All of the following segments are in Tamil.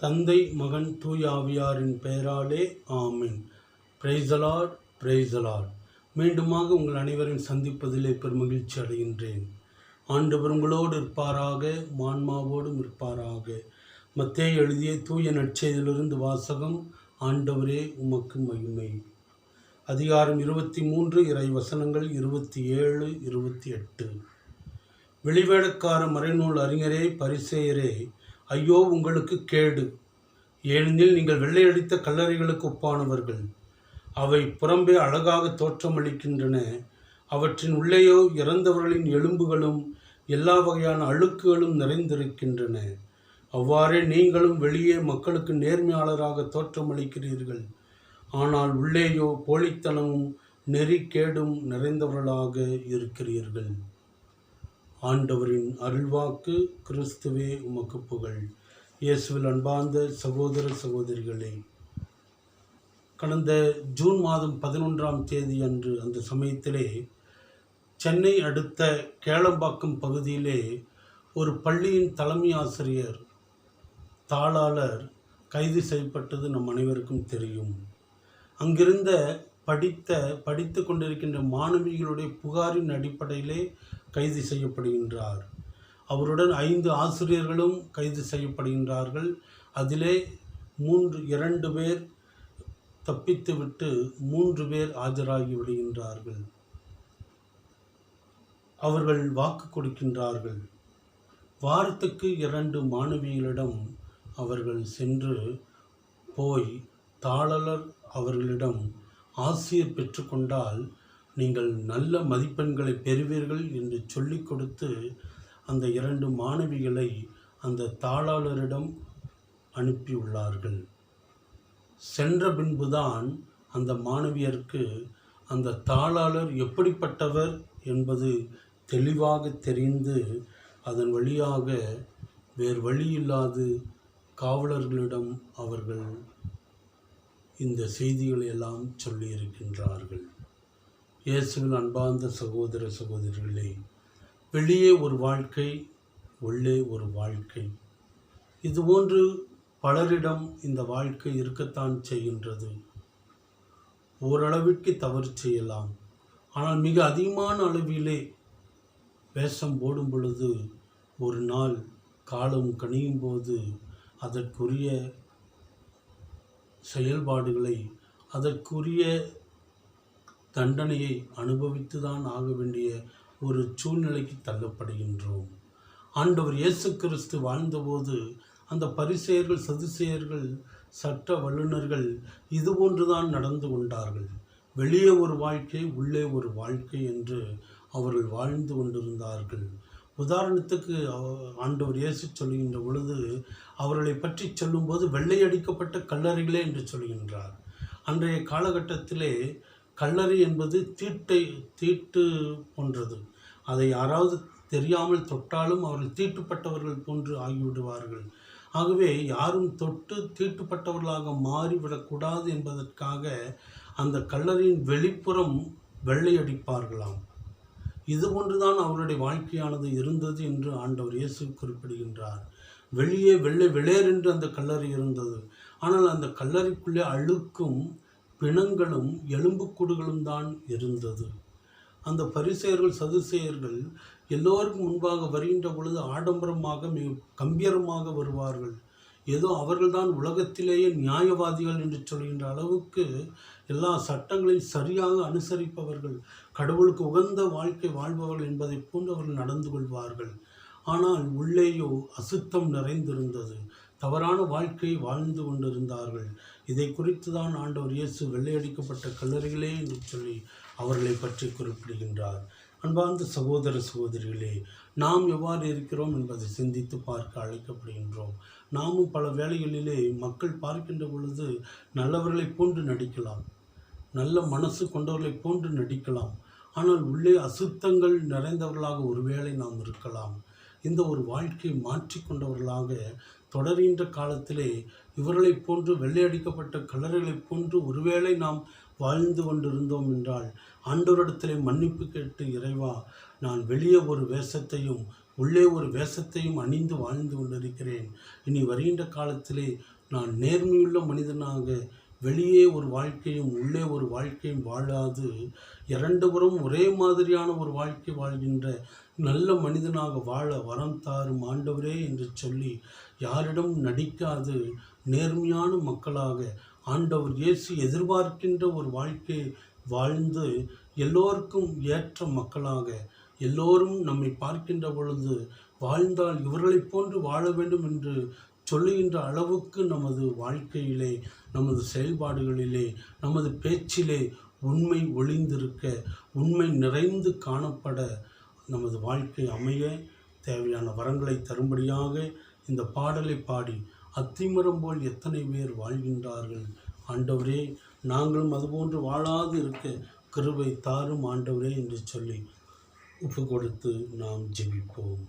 தந்தை மகன் தூய ஆவியாரின் பெயராலே ஆமென். Praise the lord, praise the lord. மீண்டுமாக உங்கள் அனைவரையும் சந்திப்பதிலே பெருமகிழ்ச்சி அடைகின்றேன். ஆண்டவர் உங்களோடு இருப்பாராக, மான்மாவோடும் இருப்பாராக. மத்தேயு எழுதிய தூய நற்செய்தியிலிருந்து வாசகம். ஆண்டவரே உமக்கு மகிமை. அதிகாரம் 23, இறை வசனங்கள் 27, 28. வெளிவேடக்கார மறைநூல் அறிஞரே, பரிசேயரே, ஐயோ உங்களுக்கு கேடு! ஏனெனில் நீங்கள் வெள்ளையடித்த கல்லறைகளுக்கு ஒப்பானவர்கள். அவை புறம்பே அழகாக தோற்றமளிக்கின்றன, அவற்றின் உள்ளேயோ இறந்தவர்களின் எலும்புகளும் எல்லா வகையான அழுக்குகளும் நிறைந்திருக்கின்றன. அவ்வாறே நீங்களும் வெளியே மக்களுக்கு நேர்மையாளராக தோற்றமளிக்கிறீர்கள், ஆனால் உள்ளேயோ போலித்தனமும் நெறிக்கேடும் நிறைந்தவர்களாக இருக்கிறீர்கள். ஆண்டவரின் அருள்வாக்கு. கிறிஸ்துவே உமக்கு புகழ். இயேசுவில் அன்பார்ந்த சகோதர சகோதரிகளே, கடந்த ஜூன் மாதம் 11ஆம் தேதி அன்று, அந்த சமயத்திலே சென்னை அடுத்த கேளம்பாக்கம் பகுதியிலே ஒரு பள்ளியின் தலைமை ஆசிரியர், தாளாளர் கைது செய்யப்பட்டது நம் அனைவருக்கும் தெரியும். அங்கிருந்த படித்து கொண்டிருக்கின்ற மாணவிகளுடைய புகாரின் அடிப்படையிலே கைது செய்யப்படுகின்றார். அவருடன் 5 ஆசிரியர்களும் கைது செய்யப்படுகின்றார்கள். அதிலே 2 பேர் தப்பித்துவிட்டு 3 பேர் ஆஜராகி விடுகின்றார்கள். அவர்கள் வாக்கு கொடுக்கின்றார்கள். வாரத்துக்கு 2 மாணவிகளிடம் அவர்கள் சென்று போய் தாளர் அவர்களிடம் ஆசிரியர் பெற்றுக்கொண்டால் நீங்கள் நல்ல மதிப்பெண்களை பெறுவீர்கள் என்று சொல்லிக் கொடுத்து அந்த 2 மாணவிகளை அந்த தாளாளரிடம் அனுப்பியுள்ளார்கள். சென்ற பின்புதான் அந்த மாணவியருக்கு அந்த தாளாளர் எப்படிப்பட்டவர் என்பது தெளிவாக தெரிந்து, அதன் வழியாக வேறு வழியில்லாது காவலர்களிடம் அவர்கள் இந்த செய்திகளை எல்லாம் சொல்லியிருக்கின்றார்கள். இயேசுவில் அன்பார்ந்த சகோதர சகோதரிகளே, வெளியே ஒரு வாழ்க்கை, உள்ளே ஒரு வாழ்க்கை. இதுபோன்று பலரிடம் இந்த வாழ்க்கை இருக்கத்தான் செய்கின்றது. ஓரளவிற்கு தவறு செய்யலாம், ஆனால் மிக அதிகமான அளவிலே வேஷம் போடும் பொழுது ஒரு நாள் காலம் கனியும் போது அதற்குரிய செயல்பாடுகளை, அதற்குரிய தண்டனையை அனுபவித்துதான் ஆக வேண்டிய ஒரு சூழ்நிலைக்கு தள்ளப்படுகின்றோம். ஆண்டவர் இயேசு கிறிஸ்து வாழ்ந்தபோது அந்த பரிசேயர்கள், சதுசேயர்கள், சட்ட வல்லுநர்கள் இதுபோன்றுதான் நடந்து கொண்டார்கள். வெளியே ஒரு வாழ்க்கை, உள்ளே ஒரு வாழ்க்கை என்று அவர்கள் வாழ்ந்து கொண்டிருந்தார்கள். உதாரணத்துக்கு ஆண்டவர் இயேசு சொல்கின்ற பொழுது அவர்களை பற்றி சொல்லும்போது வெள்ளையடிக்கப்பட்ட கல்லறைகளே என்று சொல்கின்றார். அன்றைய காலகட்டத்திலே கல்லறை என்பது தீட்டு போன்றது. அதை யாராவது தெரியாமல் தொட்டாலும் அவர்கள் தீட்டுப்பட்டவர்கள் போன்று ஆகிவிடுவார்கள். ஆகவே யாரும் தொட்டு தீட்டுப்பட்டவர்களாக மாறிவிடக்கூடாது என்பதற்காக அந்த கல்லறையின் வெளிப்புறம் வெள்ளையடிப்பார்களாம். இதுபோன்றுதான் அவருடைய வாழ்க்கையானது இருந்தது என்று ஆண்டவர் இயேசு குறிப்பிடுகின்றார். வெளியே வெள்ளை வெளியேறென்று அந்த கல்லறை இருந்தது, ஆனால் அந்த கல்லறைக்குள்ளே அழுக்கும் பிணங்களும் எலும்புக்கூடுகளும் தான் இருந்தது. அந்த பரிசேயர்கள், சதுசேயர்கள் எல்லோருக்கும் முன்பாக வருகின்ற பொழுது ஆடம்பரமாக, மிக கம்பீரமாக வருவார்கள். ஏதோ அவர்கள்தான் உலகத்திலேயே நியாயவாதிகள் என்று சொல்கின்ற அளவுக்கு எல்லா சட்டங்களையும் சரியாக அனுசரிப்பவர்கள், கடவுளுக்கு உகந்த வாழ்க்கை வாழ்பவர்கள் என்பதை போன்று அவர்கள் நடந்து கொள்வார்கள். ஆனால் உள்ளேயோ அசுத்தம் நிறைந்திருந்தது, தவறான வாழ்க்கை வாழ்ந்து கொண்டிருந்தார்கள். இதை குறித்து தான் ஆண்டவர் இயேசு வெள்ளையடிக்கப்பட்ட கல்லறைகளே என்று சொல்லி அவர்களை பற்றி குறிப்பிடுகின்றார். அன்பார்ந்த சகோதர சகோதரிகளே, நாம் எவ்வாறு இருக்கிறோம் என்பதை சிந்தித்து பார்க்க அழைக்கப்படுகின்றோம். நாமும் பல வேளைகளிலே மக்கள் பார்க்கின்ற பொழுது நல்லவர்களைப் போன்று நடிக்கலாம், நல்ல மனசு கொண்டவர்களைப் போன்று நடிக்கலாம், ஆனால் உள்ளே அசுத்தங்கள் நிறைந்தவர்களாக ஒருவேளை நாம் இருக்கலாம். இந்த ஒரு வாழ்க்கையை மாற்றிக்கொண்டவர்களாக தொடர்கின்ற காலத்திலே இவர்களைப் போன்று வெள்ளையடிக்கப்பட்ட கல்லறைகளைப் போன்று ஒருவேளை நாம் வாழ்ந்து கொண்டிருந்தோம் என்றால் ஆண்டவரிடத்திலே மன்னிப்பு கேட்டு, இறைவா, நான் வெளியே ஒரு வேஷத்தையும் உள்ளே ஒரு வேஷத்தையும் அணிந்து வாழ்ந்து கொண்டிருக்கிறேன். இனி வருகின்ற காலத்திலே நான் நேர்மையுள்ள மனிதனாக வெளியே ஒரு வாழ்க்கையும் உள்ளே ஒரு வாழ்க்கையும் வாழாது இரண்டுபுறம் ஒரே மாதிரியான ஒரு வாழ்க்கை வாழ்கின்ற நல்ல மனிதனாக வாழ வரம் தாரும் ஆண்டவரே என்று சொல்லி யாரிடம் நடிக்காது நேர்மையான மக்களாக ஆண்டவர் இயேசு எதிர்பார்க்கின்ற ஒரு வாழ்க்கை வாழ்ந்து எல்லோருக்கும் ஏற்ற மக்களாக எல்லோரும் நம்மை பார்க்கின்ற பொழுது வாழ்ந்தால் இவர்களைப் போன்று வாழ வேண்டும் என்று சொல்லுகின்ற அளவுக்கு நமது வாழ்க்கையிலே, நமது செயல்பாடுகளிலே, நமது பேச்சிலே உண்மை ஒளிந்திருக்க, உண்மை நிறைந்து காணப்பட நமது வாழ்க்கை அமைய தேவையான வரங்களை தரும்படியாக இந்த பாடலை பாடி அத்திமரம் போல் எத்தனை பேர் வாழ்கின்றார்கள். ஆண்டவரே, நாங்களும் அதுபோன்று வாழாது இருக்க கிருபை தாரும் ஆண்டவரே என்று சொல்லி ஒப்பு கொடுத்து நாம் ஜெபிப்போம்.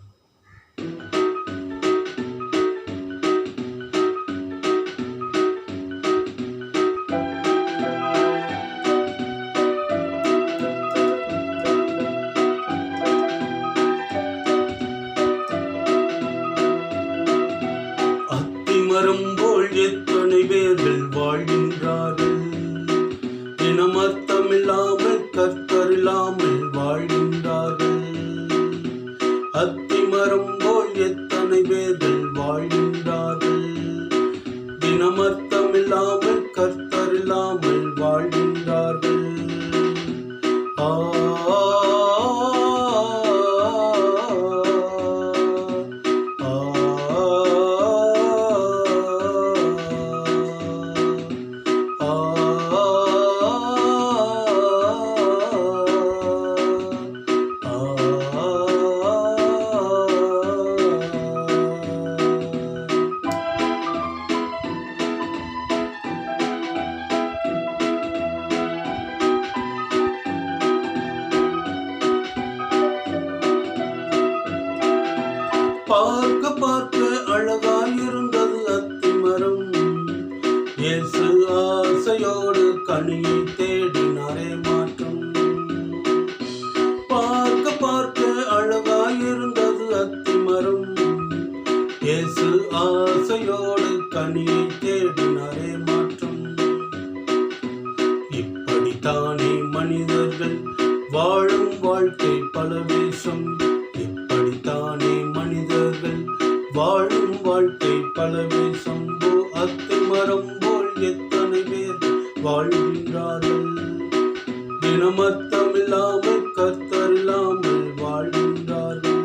அத்திமரம் போல் எத்தனை பேர்கள் வாழ்கின்றார்கள், இனமர்த்தமில்லாமல் கர்த்தரில்லாமல் வாழ்கின்றார்கள். அத்திமரம் போல் எத்தனை பேர்கள் வாழ்கின்றார்கள், இனமர்த்தமில்லாமல் கர்த்தரில்லாமல் வாழ்கின்றார்கள். பார்க்க பார்க்க அழகாயிருந்தது அத்திமரம், இயேசு ஆசையோடு கனியை தேடினாரே மாற்றம். பார்க்க பார்க்க அழகாயிருந்தது அத்திமரம், இயேசு ஆசையோடு கனியை தேடினாரே மாற்றம். இப்படித்தானே மனிதர்கள் வாழும் வாழ்க்கை பல வேஷம், இப்படித்தானே மனிதர்கள் வாழும் வாழ்க்கை பல வேஷம். அத்திமரம் போல் எத்தனை பேர் வாழ்கின்றார்கள், இனமர்த்தமில்லாமல் கர்த்தரில்லாமல் வாழ்கின்றார்கள்.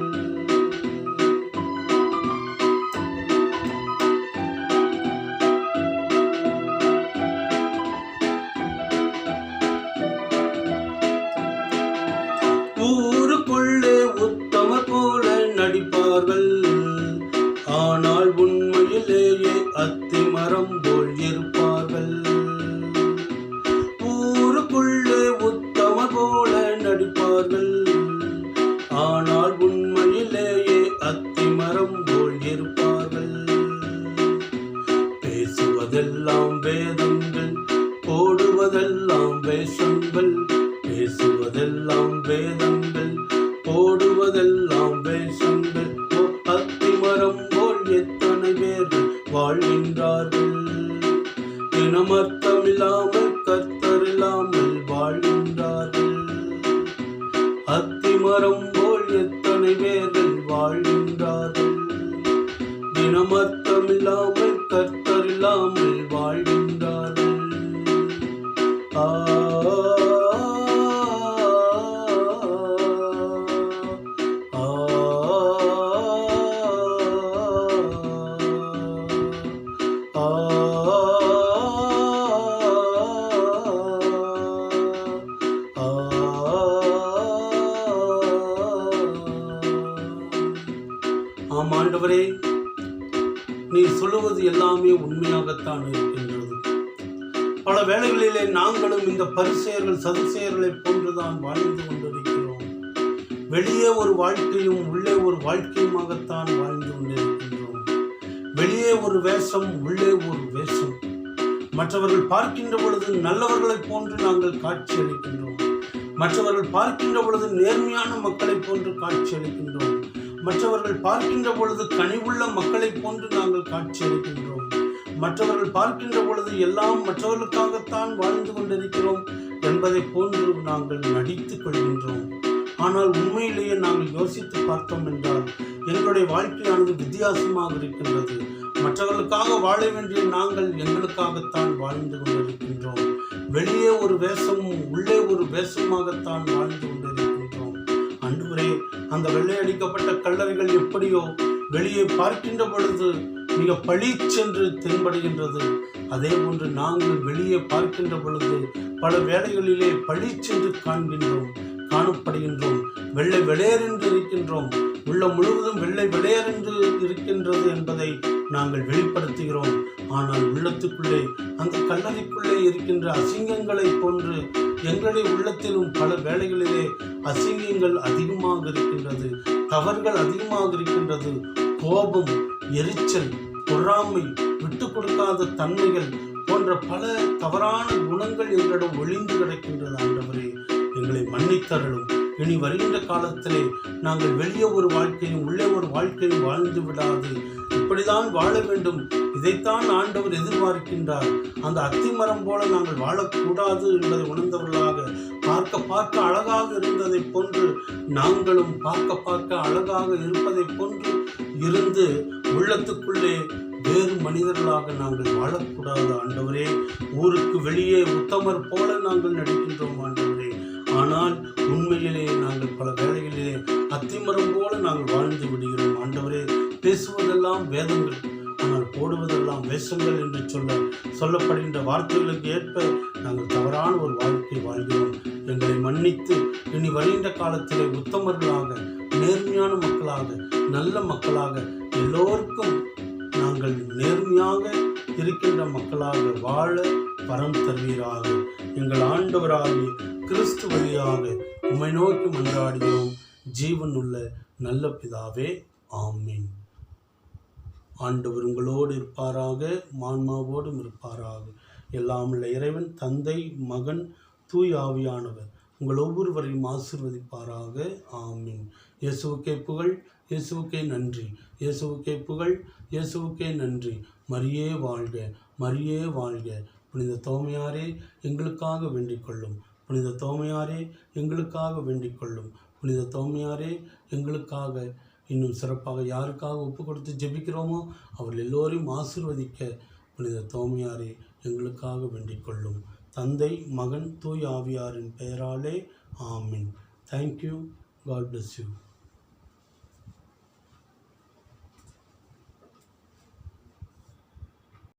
ஊருக்குள்ளே உத்தமர் போல நடிப்பார்கள், ஆனால் உண்மையிலேயே அத்திமரம் போல் இருப்பார்கள். ஊருக்குள்ளே உத்தமர் போல நடிப்பார்கள், ஆனால் உண்மையிலேயே அத்திமரம் போல் இருப்பார்கள். பேசுவதெல்லாம் வேதங்கள், போடுவதெல்லாம் வேஷங்கள், பேசுவதெல்லாம் வேதங்கள், போடுவதெல்லாம் வேஷங்கள். அத்திமரம் போல் எத்தனை பேர்கள் வாழ்கின்றார்கள், இனமர்த்தமில்லாமல் கர்த்தரில்லாமல் வாழ்கின்றார்கள். அத்திமரம் போல் எத்தனை பேர்கள் வாழ்கின்றார்கள், இனமர்த்தமில்லாமல் கர்த்தரில்லாமல் வாழ்கின்றார்கள். ஆம் ஆண்டவரே, நீ சொல்லுவது எல்லாமே உண்மையாகத்தான் இருக்கின்றது. பல வேளைகளிலே நாங்களும் இந்த பரிசேயர்கள் சதுசேயர்களைப் போன்றுதான் வாழ்ந்து கொண்டிருக்கிறோம். வெளியே ஒரு வாழ்க்கையும் உள்ளே ஒரு வாழ்க்கையுமாகத்தான் வாழ்ந்து கொண்டிருக்கின்றோம். வெளியே ஒரு வேஷம், உள்ளே ஒரு வேஷம். மற்றவர்கள் பார்க்கின்ற பொழுது நல்லவர்களைப் போன்று நாங்கள் காட்சி அளிக்கின்றோம். மற்றவர்கள் பார்க்கின்ற பொழுது நேர்மையான மக்களைப் போன்று காட்சி அளிக்கின்றோம். மற்றவர்கள் பார்க்கின்ற பொழுது கனிவுள்ள மக்களைப் போன்று நாங்கள் காட்சியளிக்கின்றோம். மற்றவர்கள் பார்க்கின்ற பொழுது எல்லாம் மற்றவர்களுக்காகத்தான் வாழ்ந்து கொண்டிருக்கிறோம் என்பதை போன்று நாங்கள் நடித்துக் கொள்கின்றோம். ஆனால் உண்மையிலேயே நாங்கள் யோசித்து பார்த்தோம் என்றால் எங்களுடைய வாழ்க்கையானது வித்தியாசமாக இருக்கின்றது. மற்றவர்களுக்காக வாழ வேண்டிய நாங்கள் எங்களுக்காகத்தான் வாழ்ந்து கொண்டிருக்கின்றோம். வெளியே ஒரு வேஷமும் உள்ளே ஒரு வேஷமாகத்தான் வாழ்ந்து கொண்டிருக்கின்றோம். ஆண்டவரே, அந்த வெள்ளையடிக்கப்பட்ட கல்லறைகள் எப்படியோ வெளியே பார்க்கின்ற பொழுது மிக பளிச்சென்று தென்படுகின்றது, அதே போன்று நாங்கள் வெளியே பார்க்கின்ற பொழுது பல வேளைகளிலே பளிச்சென்று காணப்படுகின்றோம். வெள்ளை வெளையரென்று இருக்கின்றோம். உள்ளம் முழுவதும் வெள்ளை வெளையரென்று இருக்கின்றது என்பதை நாங்கள் வெளிப்படுத்துகிறோம். ஆனால் உள்ளத்துக்குள்ளே அந்த கல்லறைக்குள்ளே இருக்கின்ற அசிங்கங்களை போன்று எங்களுடைய உள்ளத்திலும் பல வேளைகளிலே அசிங்கங்கள் அதிகமாக இருக்கின்றது, தவறுகள் அதிகமாக இருக்கின்றது. கோபம், எரிச்சல், பொறாமை, விட்டு கொடுக்காத தன்மைகள் போன்ற பல தவறான குணங்கள் எங்களிடம் ஒளிந்து கிடக்கின்றது. ஆண்டவரே, எங்களை மன்னித்தருளும். இனி வருகின்ற காலத்திலே நாங்கள் வெளியே ஒரு வாழ்க்கையும் உள்ளே ஒரு வாழ்க்கையும் வாழ்ந்து விடாது இப்படிதான் வாழ வேண்டும், இதைத்தான் ஆண்டவர் எதிர்பார்க்கின்றார். அந்த அத்திமரம் போல நாங்கள் வாழக்கூடாது என்பதை உணர்ந்தவர்களாக பார்க்க அழகாக இருந்ததை போன்று நாங்களும் பார்க்க அழகாக இருப்பதை போன்று இருந்து உள்ளத்துக்குள்ளே வேறு மனிதர்களாக நாங்கள் வாழக்கூடாது. ஆண்டவரே, ஊருக்கு வெளியே உத்தமர் போல நாங்கள் நடிக்கின்றோம் ஆண்டவரே. ஆனால் உண்மையிலே நாங்கள் பல வேளைகளிலே அத்திமரம் போல நாங்கள் வாழ்ந்து விடுகிறோம் ஆண்டவரே. பேசுவதெல்லாம் வேதங்கள், ஆனால் போடுவதெல்லாம் வேஷங்கள் என்று சொல்லப்படுகின்ற வார்த்தைகளுக்கு ஏற்ப நாங்கள் தவறான ஒரு வாழ்க்கை வாழ்கிறோம். எங்களை மன்னித்து இனி வருகின்ற காலத்திலே உத்தமர்களாக, நேர்மையான மக்களாக, நல்ல மக்களாக, எல்லோருக்கும் நாங்கள் நேர்மையாக இருக்கின்ற மக்களாக வாழ வரம் தருவீராக. எங்கள் ஆண்டவராகிய கிறிஸ்து வழியாக உம்மை நோக்கி மன்றாடுகிறோம் ஜீவனுள்ள நல்ல பிதாவே, ஆமீன். ஆண்டவர் உங்களோடு இருப்பாராக, மான்மாவோடும் இருப்பாராக. எல்லாம் உள்ள இறைவன் தந்தை, மகன், தூய் ஆவியானவர் உங்கள் ஒவ்வொருவரையும் ஆசீர்வதிப்பாராக, ஆமீன். இயேசுவுக்கே புகழ், இயேசுவுக்கே நன்றி, இயேசுவுக்கே புகழ், இயேசுவுக்கே நன்றி. மரியே வாழ்க, மரியே வாழ்க. புனித தோமையாரே எங்களுக்காக வேண்டிக் கொள்ளும். புனித தோமையாரே எங்களுக்காக வேண்டிக் கொள்ளும். புனித தோமையாரே எங்களுக்காக, இன்னும் சிறப்பாக யாருக்காக ஒப்பு கொடுத்து ஜெபிக்கிறோமோ அவர்கள் எல்லோரையும் ஆசீர்வதிக்க புனித தோமையாரே எங்களுக்காக வேண்டிக் கொள்ளும். தந்தை, மகன், தூய் ஆவியாரின் பெயராலே, ஆமீன். தேங்க்யூ. God bless you.